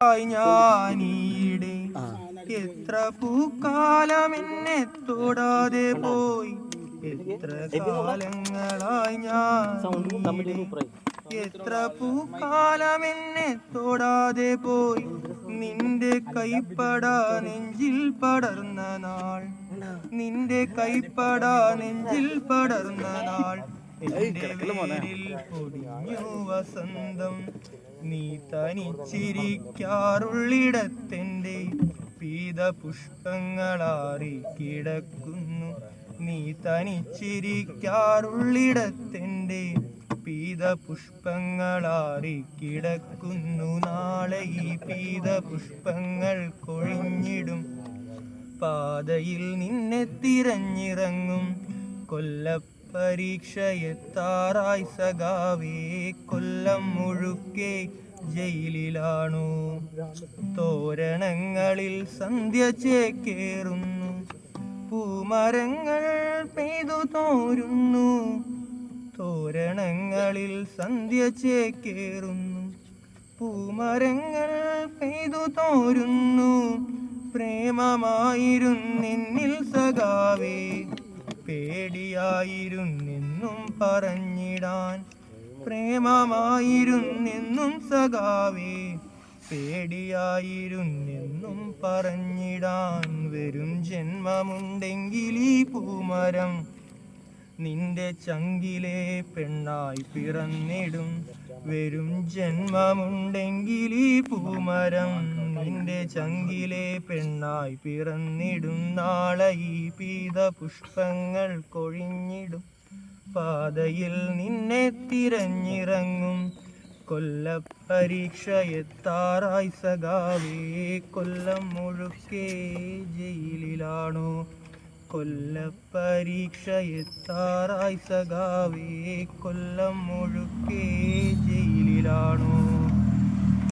ഞാനീടെ എത്ര പൂക്കാലം എന്നെ തൊടാതെ പോയി, എത്ര കാലങ്ങളായി ഞാൻ എത്ര പൂക്കാലം എന്നെ തൊടാതെ പോയി, നിന്റെ കൈപ്പട നെഞ്ചിൽ പടർന്ന നാൾ, നിന്റെ കൈപ്പട നെഞ്ചിൽ പടർന്ന നാൾ, എന്റെ വേരിൽ പൊടിഞ്ഞു വസന്തം. നീ തനിച്ചിരിക്കാറുള്ളിടത്തെൻ്റെ പീതപുഷ്പങ്ങളാറി കിടക്കുന്നു, നീ തനിച്ചിരിക്കാറുള്ളിടത്തെൻ്റെ പീതപുഷ്പങ്ങളാറി കിടക്കുന്നു. നാളെ ഈ പീതപുഷ്പങ്ങൾ കൊഴിഞ്ഞിടും, പാതയിൽ നിന്നെ തിരഞ്ഞിറങ്ങും. കൊല്ലപ്പരീക്ഷയെത്താറായി സഖാവേ, കൊല്ലം മുഴുക്കെ ജയിലിലാണു. തോരണങ്ങളിൽ സന്ധ്യ ചേക്കേറുന്നു, പൂമരങ്ങൾ പെയ്തു തോരുന്നു. തോരണങ്ങളിൽ സന്ധ്യ ചേക്കേറുന്നു, പൂമരങ്ങൾ പെയ്തു തോരുന്നു. പ്രേമമായിരുന്നെന്നിൽ സഖാവേ, പേടിയായിരുന്നെന്നും പറഞ്ഞിടാൻ. പ്രേമമായിരുന്നെന്നും സഖാവേ, പേടിയായിരുന്നെന്നും പറഞ്ഞിടാൻ. വരും ജന്മമുണ്ടെങ്കിൽ ഈ പൂമരം നിന്റെ ചങ്കിലെ പെണ്ണായി പിറന്നിടും. വരും ജന്മമുണ്ടെങ്കിൽ ഈ പൂമരം നിന്റെ ചങ്കിലെ പെണ്ണായി പിറന്നിടും. നാളെ ഈ പീതപുഷ്പങ്ങൾ കൊഴിഞ്ഞിടും, പാതയിൽ നിന്നെ തിരഞ്ഞിറങ്ങും. കൊല്ലപ്പരീക്ഷയെത്താറായി സഖാവേ, കൊല്ലം മുഴുക്കെ ജയിലിലാണോ. കൊല്ലപ്പരീക്ഷയെത്താറായി സഖാവേ, കൊല്ലം മുഴുക്കെ ജയിലിലാണോ.